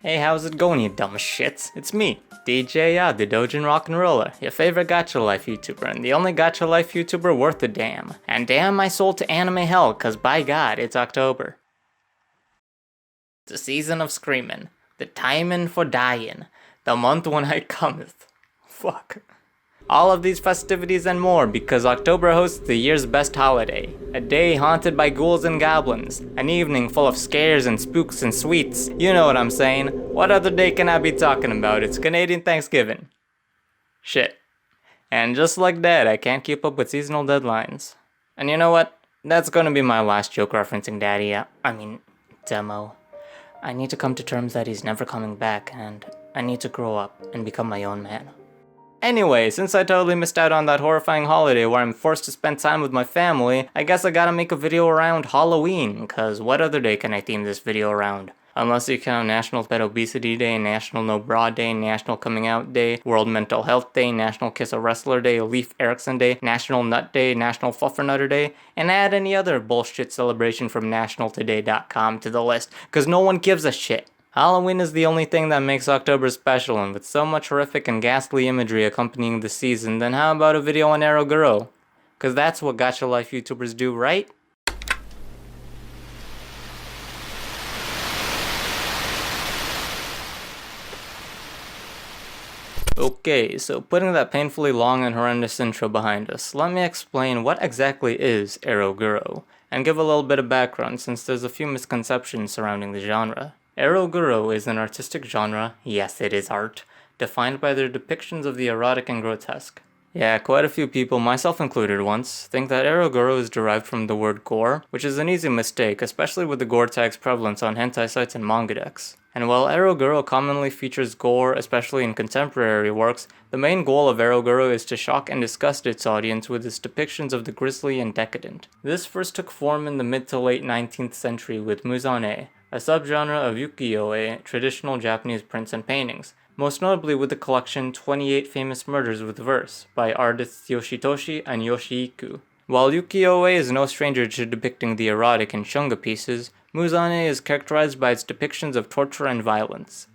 Hey, how's it going, you dumb shits? It's me, DJ the Doujin Rock'n'Roller, your favorite gacha life YouTuber, and the only gacha life YouTuber worth a damn. And damn my soul to anime hell, cause by God, it's October. The season of screaming, the timing for dying, the month when I cometh. Fuck. All of these festivities and more because October hosts the year's best holiday. A day haunted by ghouls and goblins. An evening full of scares and spooks and sweets. You know what I'm saying. What other day can I be talking about? It's Canadian Thanksgiving. Shit. And just like that, I can't keep up with seasonal deadlines. And you know what? That's gonna be my last joke referencing Daddy. Demo. I need to come to terms that he's never coming back, and I need to grow up and become my own man. Anyway, since I totally missed out on that horrifying holiday where I'm forced to spend time with my family, I guess I gotta make a video around Halloween, cause what other day can I theme this video around? Unless you count National Pet Obesity Day, National No Bra Day, National Coming Out Day, World Mental Health Day, National Kiss a Wrestler Day, Leif Erikson Day, National Nut Day, National Fluffernutter Day, and add any other bullshit celebration from nationaltoday.com to the list, cause no one gives a shit. Halloween is the only thing that makes October special, and with so much horrific and ghastly imagery accompanying the season, then how about a video on Ero-Guro? Cause that's what gacha life YouTubers do, right? Okay, so putting that painfully long and horrendous intro behind us, let me explain what exactly is Ero-Guro, and give a little bit of background since there's a few misconceptions surrounding the genre. Ero-Guro is an artistic genre, yes it is art, defined by their depictions of the erotic and grotesque. Yeah, quite a few people, myself included once, think that Ero-Guro is derived from the word gore, which is an easy mistake, especially with the gore tag's prevalence on hentai sites and manga decks. And while Ero-Guro commonly features gore, especially in contemporary works, the main goal of Ero-Guro is to shock and disgust its audience with its depictions of the grisly and decadent. This first took form in the mid to late 19th century with muzane, a subgenre of ukiyo-e, traditional Japanese prints and paintings, most notably with the collection 28 Famous Murders with Verse by artists Yoshitoshi and Yoshiiku. While ukiyo-e is no stranger to depicting the erotic in shunga pieces, muzane is characterized by its depictions of torture and violence.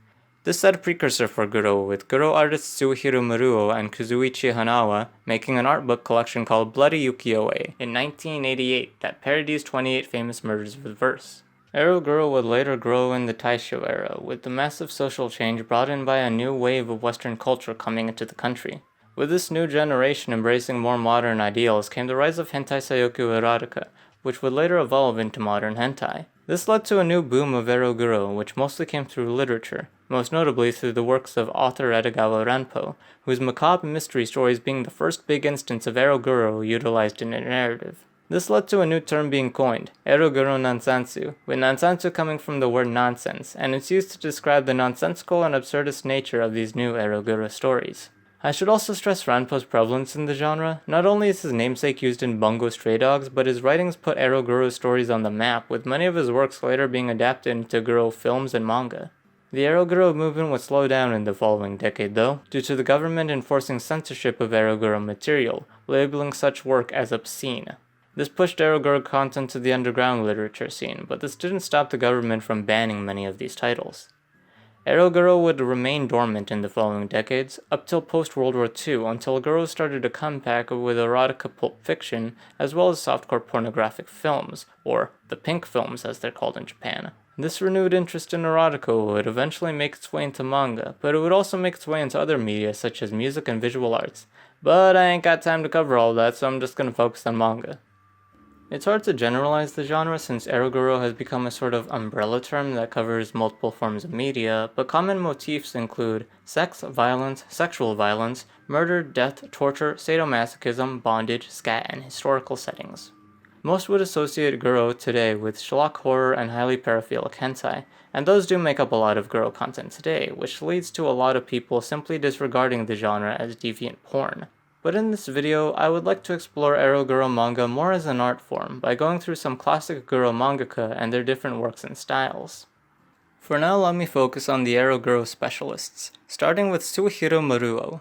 This set a precursor for Guro, with Guro artists Suehiro Maruo and Kazuichi Hanawa making an art book collection called Bloody Ukiyo-e in 1988 that parodies 28 Famous Murders with Verse. Ero-Guro would later grow in the Taisho era, with the massive social change brought in by a new wave of Western culture coming into the country. With this new generation embracing more modern ideals came the rise of hentai sayoku erotica, which would later evolve into modern hentai. This led to a new boom of Ero-Guro, which mostly came through literature, most notably through the works of author Edogawa Ranpo, whose macabre mystery stories being the first big instance of Ero-Guro utilized in a narrative. This led to a new term being coined, Ero-Guro Nansansu, with Nansansu coming from the word nonsense, and it's used to describe the nonsensical and absurdist nature of these new Ero-Guro stories. I should also stress Ranpo's prevalence in the genre. Not only is his namesake used in Bungo Stray Dogs, but his writings put Ero-Guro stories on the map, with many of his works later being adapted into Guro films and manga. The Ero-Guro movement would slow down in the following decade though, due to the government enforcing censorship of Ero-Guro material, labeling such work as obscene. This pushed Ero-Guro content to the underground literature scene, but this didn't stop the government from banning many of these titles. Ero-Guro would remain dormant in the following decades, up till post-World War II, until Guro started to come back with erotica pulp fiction, as well as softcore pornographic films, or the pink films as they're called in Japan. This renewed interest in erotica would eventually make its way into manga, but it would also make its way into other media such as music and visual arts. But I ain't got time to cover all that, so I'm just gonna focus on manga. It's hard to generalize the genre since Ero-Guro has become a sort of umbrella term that covers multiple forms of media, but common motifs include sex, violence, sexual violence, murder, death, torture, sadomasochism, bondage, scat, and historical settings. Most would associate Guro today with schlock horror and highly paraphilic hentai, and those do make up a lot of Guro content today, which leads to a lot of people simply disregarding the genre as deviant porn. But in this video, I would like to explore Ero-Guro manga more as an art form by going through some classic Guro mangaka and their different works and styles. For now, let me focus on the Ero-Guro specialists, starting with Suehiro Maruo.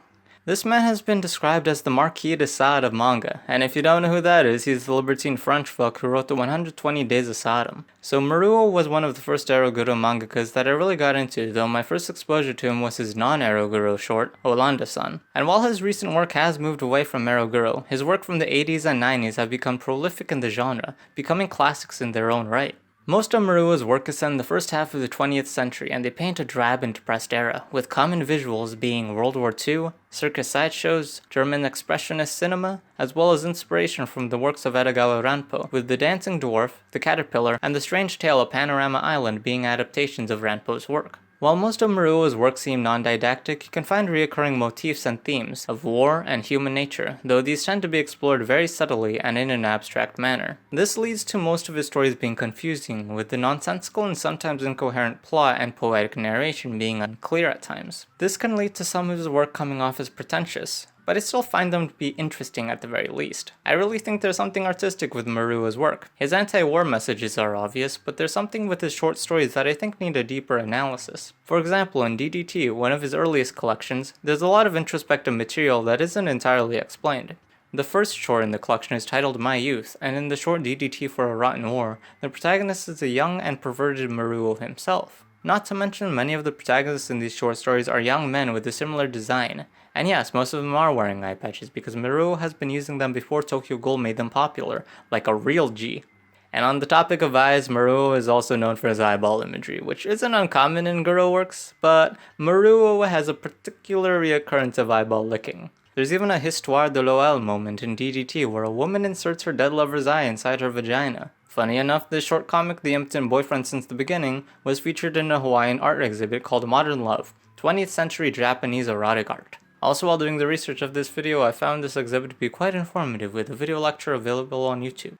This man has been described as the Marquis de Sade of manga, and if you don't know who that is, he's the libertine French fuck who wrote the 120 Days of Sodom. So Maruo was one of the first Ero-Guro mangakas that I really got into, though my first exposure to him was his non-Ero-Guro short, Olanda-san. And while his recent work has moved away from Ero-Guro, his work from the 80s and 90s have become prolific in the genre, becoming classics in their own right. Most of Maruo's work is set in the first half of the 20th century, and they paint a drab and depressed era, with common visuals being World War II, circus sideshows, German expressionist cinema, as well as inspiration from the works of Edogawa Ranpo, with The Dancing Dwarf, The Caterpillar, and The Strange Tale of Panorama Island being adaptations of Ranpo's work. While most of Maruo's work seem non-didactic, you can find recurring motifs and themes of war and human nature, though these tend to be explored very subtly and in an abstract manner. This leads to most of his stories being confusing, with the nonsensical and sometimes incoherent plot and poetic narration being unclear at times. This can lead to some of his work coming off as pretentious, but I still find them to be interesting at the very least. I really think there's something artistic with Maruo's work. His anti-war messages are obvious, but there's something with his short stories that I think need a deeper analysis. For example, in DDT, one of his earliest collections, there's a lot of introspective material that isn't entirely explained. The first short in the collection is titled My Youth, and in the short DDT for a Rotten War, the protagonist is a young and perverted Maruo himself. Not to mention, many of the protagonists in these short stories are young men with a similar design. And yes, most of them are wearing eye patches because Maruo has been using them before Tokyo Ghoul made them popular, like a real G. And on the topic of eyes, Maruo is also known for his eyeball imagery, which isn't uncommon in Guro works, but Maruo has a particular reoccurrence of eyeball licking. There's even a Histoire de l'Oel moment in DDT where a woman inserts her dead lover's eye inside her vagina. Funny enough, this short comic, The Impotent Boyfriend Since the Beginning, was featured in a Hawaiian art exhibit called Modern Love, 20th Century Japanese Erotic Art. Also, while doing the research of this video, I found this exhibit to be quite informative with a video lecture available on YouTube.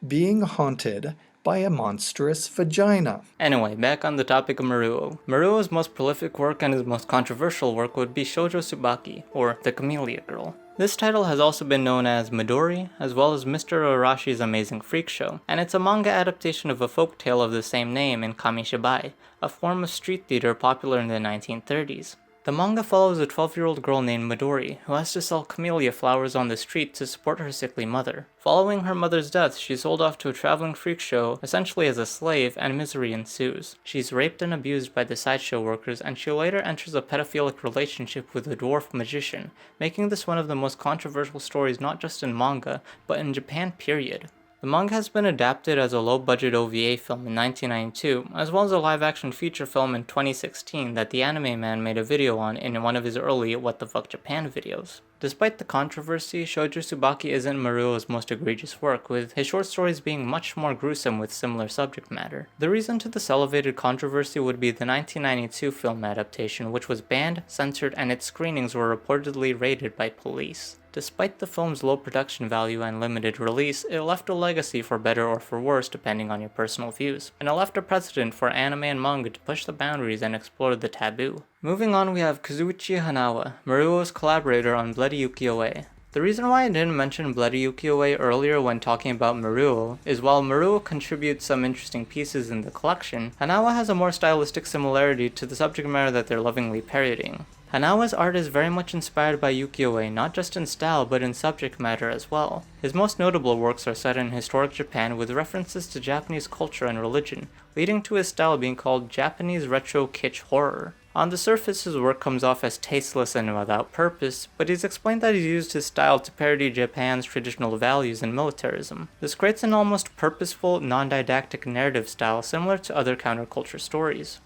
Being haunted by a monstrous vagina. Anyway, back on the topic of Maruo. Maruo's most prolific work and his most controversial work would be Shoujo Tsubaki, or The Camellia Girl. This title has also been known as Midori, as well as Mr. Arashi's Amazing Freak Show, and it's a manga adaptation of a folk tale of the same name in Kamishibai, a form of street theater popular in the 1930s. The manga follows a 12-year-old girl named Midori, who has to sell camellia flowers on the street to support her sickly mother. Following her mother's death, she's sold off to a traveling freak show, essentially as a slave, and misery ensues. She's raped and abused by the sideshow workers, and she later enters a pedophilic relationship with a dwarf magician, making this one of the most controversial stories not just in manga, but in Japan period. The manga has been adapted as a low-budget OVA film in 1992, as well as a live-action feature film in 2016 that the Anime Man made a video on in one of his early What the Fuck Japan videos. Despite the controversy, Shoujo Tsubaki isn't Maruo's most egregious work, with his short stories being much more gruesome with similar subject matter. The reason to this elevated controversy would be the 1992 film adaptation, which was banned, censored, and its screenings were reportedly raided by police. Despite the film's low production value and limited release, it left a legacy for better or for worse depending on your personal views, and it left a precedent for anime and manga to push the boundaries and explore the taboo. Moving on, we have Kazuichi Hanawa, Maruo's collaborator on Bloody Ukiyo-e. The reason why I didn't mention Bloody Ukiyo-e earlier when talking about Maruo is while Maruo contributes some interesting pieces in the collection, Hanawa has a more stylistic similarity to the subject matter that they're lovingly parodying. Hanawa's art is very much inspired by Ukiyo-e, not just in style but in subject matter as well. His most notable works are set in historic Japan with references to Japanese culture and religion, leading to his style being called Japanese retro kitsch horror. On the surface, his work comes off as tasteless and without purpose, but he's explained that he's used his style to parody Japan's traditional values and militarism. This creates an almost purposeful, non-didactic narrative style similar to other counterculture stories.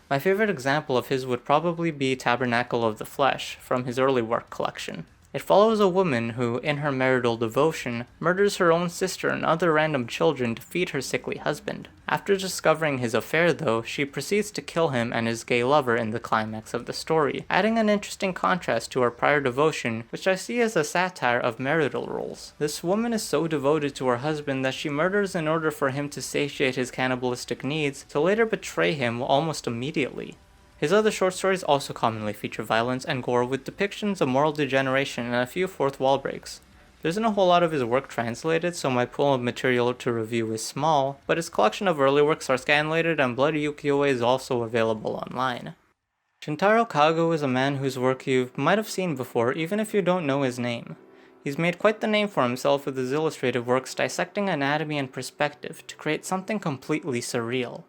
My favorite example of his would probably be Tabernacle of the Flesh, from his early work collection. It follows a woman who, in her marital devotion, murders her own sister and other random children to feed her sickly husband. After discovering his affair, though, she proceeds to kill him and his gay lover in the climax of the story, adding an interesting contrast to her prior devotion, which I see as a satire of marital roles. This woman is so devoted to her husband that she murders in order for him to satiate his cannibalistic needs, to later betray him almost immediately. His other short stories also commonly feature violence and gore with depictions of moral degeneration and a few fourth wall breaks. There isn't a whole lot of his work translated, so my pool of material to review is small, but his collection of early works are scanlated and Bloody Ukiyo-e is also available online. Shintaro Kago is a man whose work you might have seen before even if you don't know his name. He's made quite the name for himself with his illustrative works dissecting anatomy and perspective to create something completely surreal.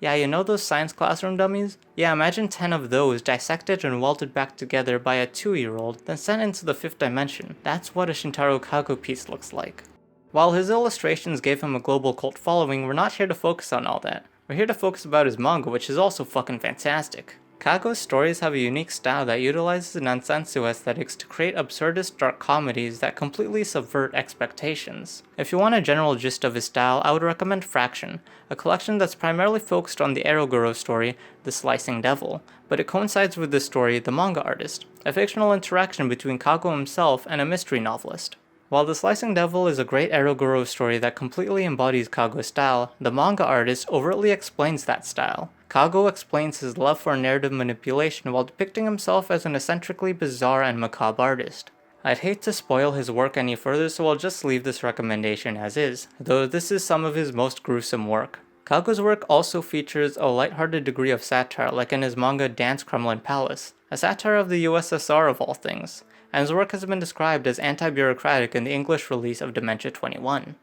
Yeah, you know those science classroom dummies? Yeah, imagine 10 of those dissected and welded back together by a 2-year-old, then sent into the 5th dimension. That's what a Shintaro Kago piece looks like. While his illustrations gave him a global cult following, we're not here to focus on all that. We're here to focus about his manga, which is also fucking fantastic. Kago's stories have a unique style that utilizes nonsensu aesthetics to create absurdist dark comedies that completely subvert expectations. If you want a general gist of his style, I would recommend Fraction, a collection that's primarily focused on the Ero-Guro story, The Slicing Devil, but it coincides with this story, The Manga Artist, a fictional interaction between Kago himself and a mystery novelist. While The Slicing Devil is a great Ero-Guro story that completely embodies Kago's style, the manga artist overtly explains that style. Kago explains his love for narrative manipulation while depicting himself as an eccentrically bizarre and macabre artist. I'd hate to spoil his work any further, so I'll just leave this recommendation as is, though this is some of his most gruesome work. Kago's work also features a lighthearted degree of satire, like in his manga Dance Kremlin Palace, a satire of the USSR of all things, and his work has been described as anti-bureaucratic in the English release of Dementia 21.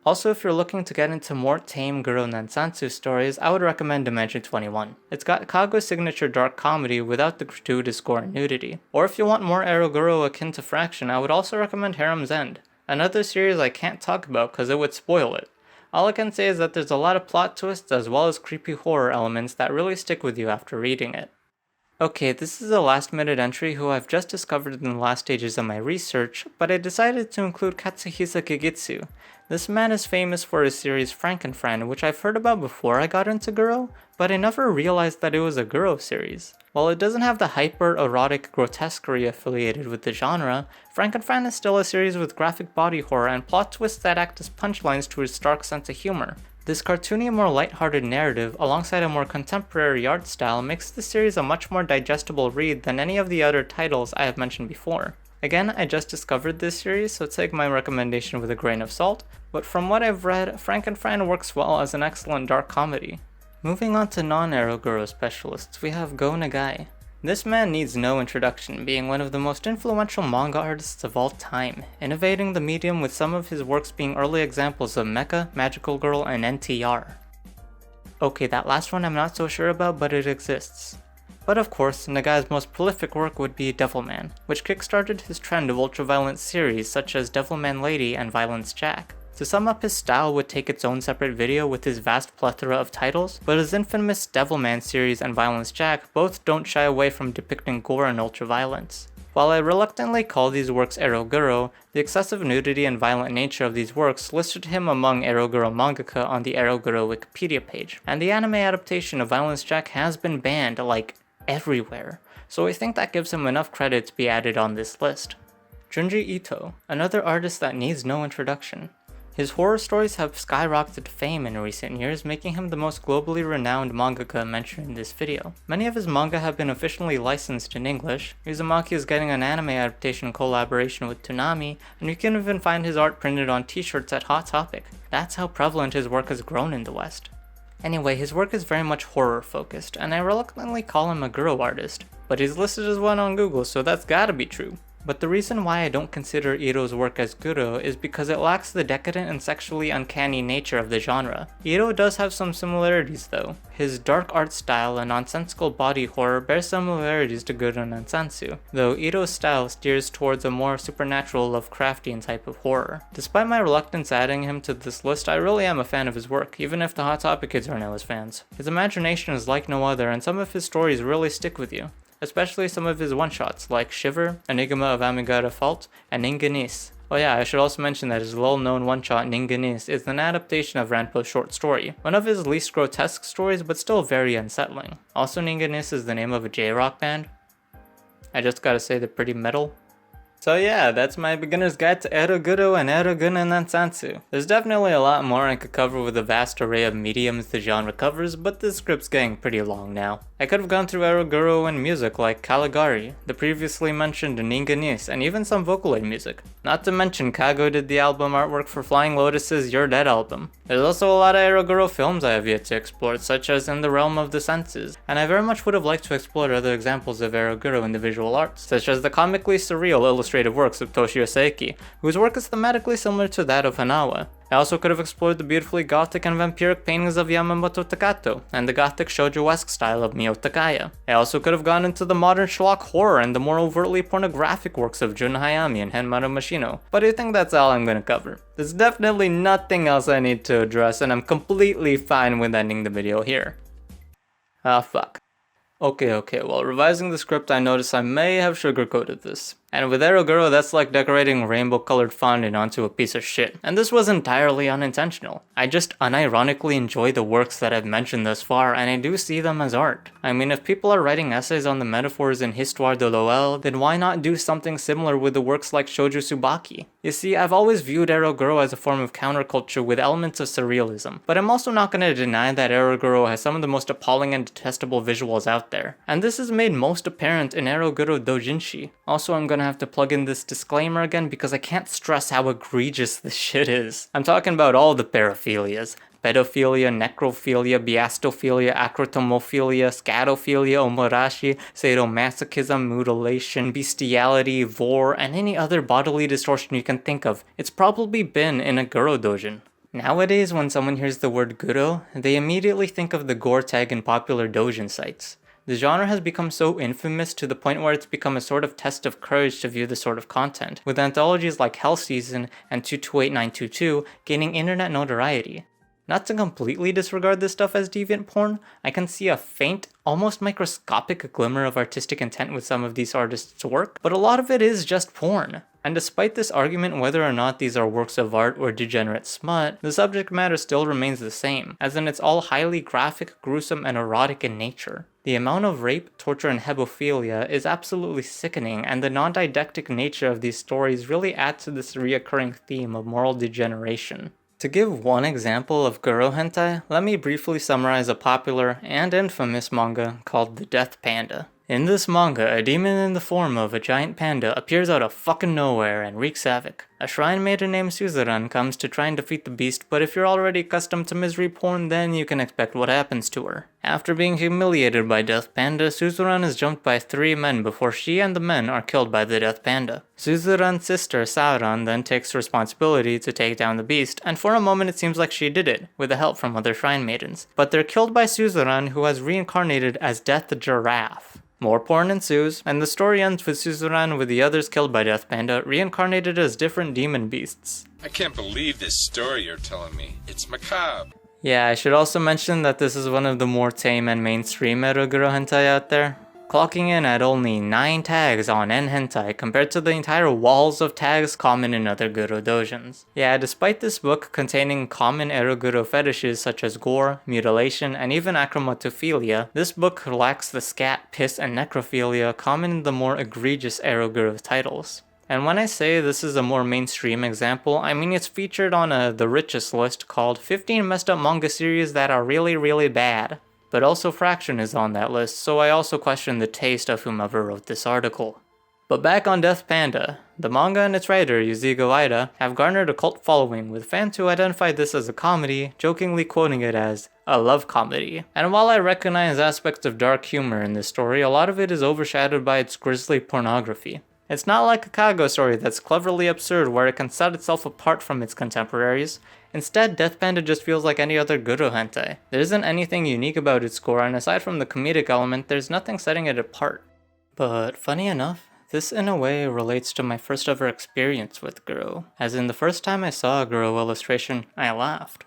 Also, if you're looking to get into more tame Guro Nansansu stories, I would recommend Dementia 21. It's got Kago's signature dark comedy without the gratuitous gore and nudity. Or if you want more Ero-Guro akin to Fraction, I would also recommend Harem's End, another series I can't talk about because it would spoil it. All I can say is that there's a lot of plot twists as well as creepy horror elements that really stick with you after reading it. Okay, this is a last minute entry who I've just discovered in the last stages of my research, but I decided to include Katsuhisa Kigitsu. This man is famous for his series Frankenfran, which I've heard about before I got into Guro, but I never realized that it was a Guro series. While it doesn't have the hyper-erotic grotesquerie affiliated with the genre, Frankenfran is still a series with graphic body horror and plot twists that act as punchlines to his stark sense of humor. This cartoony, more lighthearted narrative, alongside a more contemporary art style, makes the series a much more digestible read than any of the other titles I have mentioned before. Again, I just discovered this series, so take my recommendation with a grain of salt, but from what I've read, Frankenfran works well as an excellent dark comedy. Moving on to non-Ero-Guro specialists, we have Go Nagai. This man needs no introduction, being one of the most influential manga artists of all time, innovating the medium with some of his works being early examples of Mecha, Magical Girl, and NTR. Okay, that last one I'm not so sure about, but it exists. But of course, Nagai's most prolific work would be Devilman, which kickstarted his trend of ultra-violent series such as Devilman Lady and Violence Jack. To sum up, his style would take its own separate video with his vast plethora of titles, but his infamous Devilman series and Violence Jack both don't shy away from depicting gore and ultraviolence. While I reluctantly call these works Ero-Guro, the excessive nudity and violent nature of these works listed him among Ero-Guro mangaka on the Ero-Guro Wikipedia page, and the anime adaptation of Violence Jack has been banned, like, everywhere, so I think that gives him enough credit to be added on this list. Junji Ito, another artist that needs no introduction. His horror stories have skyrocketed to fame in recent years, making him the most globally renowned mangaka mentioned in this video. Many of his manga have been officially licensed in English, Uzumaki is getting an anime adaptation collaboration with Toonami, and you can even find his art printed on t-shirts at Hot Topic. That's how prevalent his work has grown in the West. Anyway, his work is very much horror focused, and I reluctantly call him a Guro artist, but he's listed as one on Google, so that's gotta be true. But the reason why I don't consider Ito's work as Guro is because it lacks the decadent and sexually uncanny nature of the genre. Ito does have some similarities though. His dark art style and nonsensical body horror bear similarities to Guro Nansansu, though Ito's style steers towards a more supernatural Lovecraftian type of horror. Despite my reluctance adding him to this list, I really am a fan of his work, even if the Hot Topic kids are now his fans. His imagination is like no other, and some of his stories really stick with you, especially some of his one-shots like Shiver, Enigma of Amigata Fault, and Ninganis. Oh yeah, I should also mention that his well-known one-shot Ninganis is an adaptation of Ranpo's short story, one of his least grotesque stories but still very unsettling. Also, Ninganis is the name of a J-rock band. I just gotta say they're pretty metal. So yeah, that's my beginner's guide to Ero-Guro and Ero-Guro Nansatsu. There's definitely a lot more I could cover with the vast array of mediums the genre covers, but this script's getting pretty long now. I could have gone through Ero-Guro and music like Caligari, the previously mentioned Ninganis, and even some Vocaloid music. Not to mention Kago did the album artwork for Flying Lotus's You're Dead album. There's also a lot of Ero-Guro films I have yet to explore, such as In the Realm of the Senses, and I very much would have liked to explore other examples of Ero-Guro in the visual arts, such as the comically surreal illustrated works of Toshio Seiki, whose work is thematically similar to that of Hanawa. I also could have explored the beautifully gothic and vampiric paintings of Yamamoto Takato, and the gothic shoujo-esque style of Mio Takaya. I also could have gone into the modern schlock horror and the more overtly pornographic works of Jun Hayami and Henmaru Mashino, but I think that's all I'm gonna cover. There's definitely nothing else I need to address, and I'm completely fine with ending the video here. Ah, fuck. Okay, while revising the script I noticed I may have sugarcoated this. And with Ero-Guro, that's like decorating rainbow-colored fondant onto a piece of shit. And this was entirely unintentional. I just unironically enjoy the works that I've mentioned thus far, and I do see them as art. I mean, if people are writing essays on the metaphors in Histoire de l'Oel, then why not do something similar with the works like Shoujo Tsubaki? You see, I've always viewed Ero-Guro as a form of counterculture with elements of surrealism, but I'm also not going to deny that Ero-Guro has some of the most appalling and detestable visuals out there. And this is made most apparent in Ero-Guro Doujinshi. Also, I'm gonna have to plug in this disclaimer again because I can't stress how egregious this shit is. I'm talking about all the paraphilias. Pedophilia, necrophilia, biastophilia, acrotomophilia, scatophilia, omorashi, sadomasochism, mutilation, bestiality, vor, and any other bodily distortion you can think of. It's probably been in a Guro doujin. Nowadays, when someone hears the word Guro, they immediately think of the gore tag in popular doujin sites. The genre has become so infamous to the point where it's become a sort of test of courage to view this sort of content, with anthologies like Hell Season and 228922 gaining internet notoriety. Not to completely disregard this stuff as deviant porn, I can see a faint, almost microscopic glimmer of artistic intent with some of these artists' work, but a lot of it is just porn. And despite this argument whether or not these are works of art or degenerate smut, the subject matter still remains the same, as in it's all highly graphic, gruesome, and erotic in nature. The amount of rape, torture, and hebophilia is absolutely sickening, and the non-didactic nature of these stories really add to this reoccurring theme of moral degeneration. To give one example of Guro hentai, let me briefly summarize a popular and infamous manga called The Death Panda. In this manga, a demon in the form of a giant panda appears out of fucking nowhere and wreaks havoc. A shrine maiden named Suzerain comes to try and defeat the beast, but if you're already accustomed to misery porn, then you can expect what happens to her. After being humiliated by Death Panda, Suzerain is jumped by 3 men before she and the men are killed by the Death Panda. Suzerain's sister, Sauron, then takes responsibility to take down the beast, and for a moment it seems like she did it, with the help from other shrine maidens. But they're killed by Suzerain, who has reincarnated as Death the Giraffe. More porn ensues, and the story ends with Suzerain with the others killed by Death Panda, reincarnated as different demon beasts. I can't believe this story you're telling me. It's macabre. Yeah, I should also mention that this is one of the more tame and mainstream Ero-Guro hentai out there, clocking in at only 9 tags on N hentai compared to the entire walls of tags common in other Guro doujins. Yeah, despite this book containing common Ero-Guro fetishes such as gore, mutilation, and even achromatophilia, this book lacks the scat, piss, and necrophilia common in the more egregious Ero-Guro titles. And when I say this is a more mainstream example, I mean it's featured on the richest list called 15 messed up manga series that are really bad. But also Fraction is on that list, so I also question the taste of whomever wrote this article. But back on Death Panda, the manga and its writer, Yuzigo Aida, have garnered a cult following, with fans who identify this as a comedy, jokingly quoting it as a love comedy. And while I recognize aspects of dark humor in this story, a lot of it is overshadowed by its grisly pornography. It's not like a Kago story that's cleverly absurd where it can set itself apart from its contemporaries. Instead, Death Panda just feels like any other Guro hentai. There isn't anything unique about its score, and aside from the comedic element, there's nothing setting it apart. But funny enough, this in a way relates to my first ever experience with Guro, as in the first time I saw a Guro illustration, I laughed.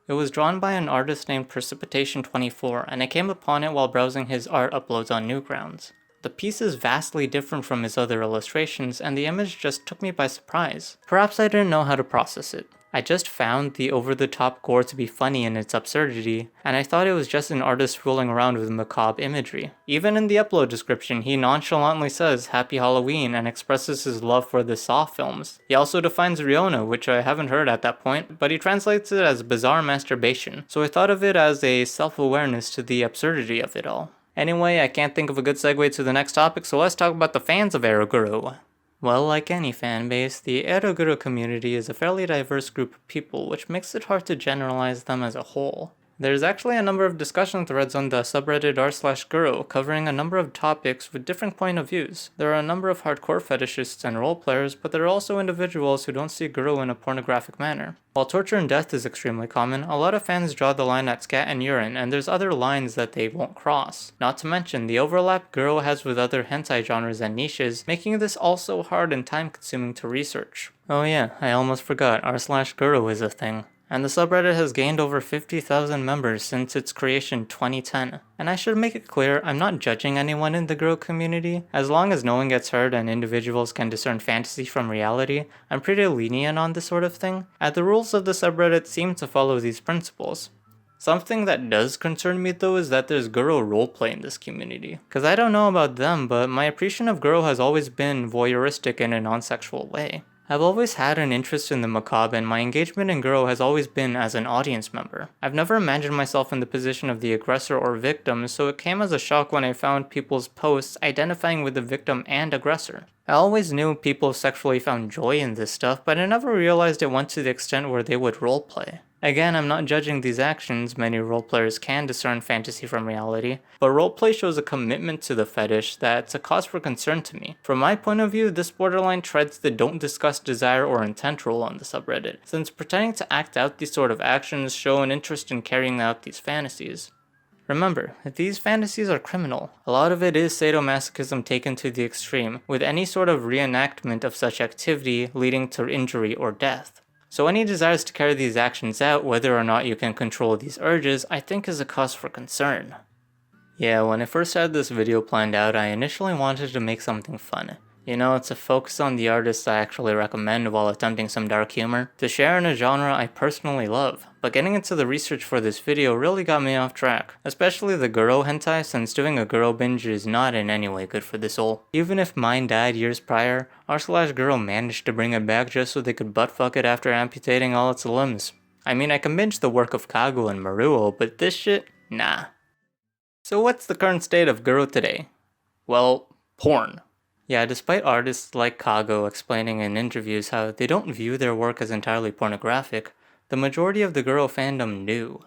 It was drawn by an artist named Precipitation24, and I came upon it while browsing his art uploads on Newgrounds. The piece is vastly different from his other illustrations, and the image just took me by surprise. Perhaps I didn't know how to process it. I just found the over-the-top gore to be funny in its absurdity, and I thought it was just an artist fooling around with macabre imagery. Even in the upload description, he nonchalantly says Happy Halloween and expresses his love for the Saw films. He also defines Ryona, which I haven't heard at that point, but he translates it as bizarre masturbation, so I thought of it as a self-awareness to the absurdity of it all. Anyway, I can't think of a good segue to the next topic, so let's talk about the fans of Ero-Guro. Well, like any fanbase, the Ero-Guro community is a fairly diverse group of people, which makes it hard to generalize them as a whole. There's actually a number of discussion threads on the subreddit r/Guro covering a number of topics with different point of views. There are a number of hardcore fetishists and roleplayers, but there are also individuals who don't see Guro in a pornographic manner. While torture and death is extremely common, a lot of fans draw the line at scat and urine, and there's other lines that they won't cross. Not to mention the overlap Guro has with other hentai genres and niches, making this also hard and time consuming to research. Oh yeah, I almost forgot, r/Guro is a thing. And the subreddit has gained over 50,000 members since its creation 2010. And I should make it clear, I'm not judging anyone in the Guro community. As long as no one gets hurt and individuals can discern fantasy from reality, I'm pretty lenient on this sort of thing, and the rules of the subreddit seem to follow these principles. Something that does concern me though is that there's Guro roleplay in this community. Cause I don't know about them, but my appreciation of Guro has always been voyeuristic in a non-sexual way. I've always had an interest in the macabre, and my engagement in Guro has always been as an audience member. I've never imagined myself in the position of the aggressor or victim, so it came as a shock when I found people's posts identifying with the victim and aggressor. I always knew people sexually found joy in this stuff, but I never realized it went to the extent where they would roleplay. Again, I'm not judging these actions, many roleplayers can discern fantasy from reality, but roleplay shows a commitment to the fetish that's a cause for concern to me. From my point of view, this borderline treads the don't discuss desire or intent rule on the subreddit, since pretending to act out these sort of actions show an interest in carrying out these fantasies. Remember, these fantasies are criminal. A lot of it is sadomasochism taken to the extreme, with any sort of reenactment of such activity leading to injury or death. So any desires to carry these actions out, whether or not you can control these urges, I think is a cause for concern. Yeah, when I first had this video planned out, I initially wanted to make something fun. You know, to focus on the artists I actually recommend while attempting some dark humor, to share in a genre I personally love. But getting into the research for this video really got me off track, especially the Guro hentai, since doing a Guro binge is not in any way good for the soul. Even if mine died years prior, r/Guro managed to bring it back just so they could buttfuck it after amputating all its limbs. I mean, I can binge the work of Kago and Maruo, but this shit? Nah. So what's the current state of Guro today? Well, porn. Yeah, despite artists like Kago explaining in interviews how they don't view their work as entirely pornographic, the majority of the Guro fandom do.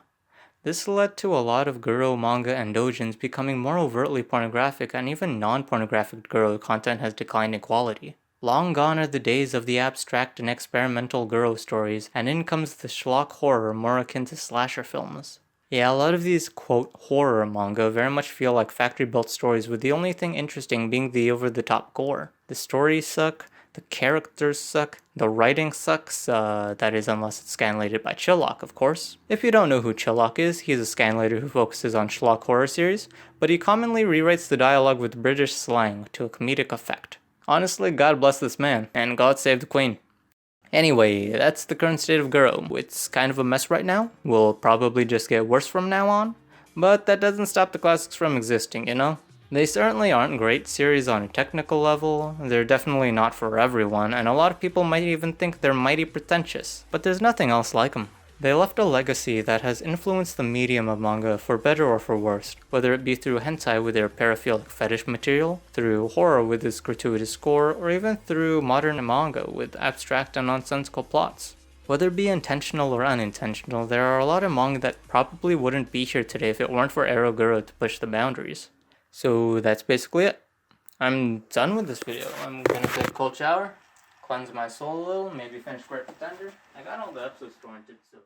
This led to a lot of Guro manga and doujins becoming more overtly pornographic, and even non-pornographic Guro content has declined in quality. Long gone are the days of the abstract and experimental Guro stories, and in comes the schlock horror more akin to slasher films. Yeah, a lot of these quote horror manga very much feel like factory-built stories, with the only thing interesting being the over-the-top gore. The stories suck, the characters suck, the writing sucks, that is unless it's scanlated by Chillock, of course. If you don't know who Chillock is, he's a scanlator who focuses on schlock horror series, but he commonly rewrites the dialogue with British slang to a comedic effect. Honestly, God bless this man, and God save the Queen. Anyway, that's the current state of Guro. It's kind of a mess right now, will probably just get worse from now on, but that doesn't stop the classics from existing, you know? They certainly aren't great series on a technical level, they're definitely not for everyone, and a lot of people might even think they're mighty pretentious, but there's nothing else like them. They left a legacy that has influenced the medium of manga for better or for worse, whether it be through hentai with their paraphilic fetish material, through horror with its gratuitous gore, or even through modern manga with abstract and nonsensical plots. Whether it be intentional or unintentional, there are a lot of manga that probably wouldn't be here today if it weren't for Ero-Guro to push the boundaries. So that's basically it. I'm done with this video. I'm gonna take a cold shower, cleanse my soul a little, maybe finish Great Pretender. I got all the episodes torrented, so...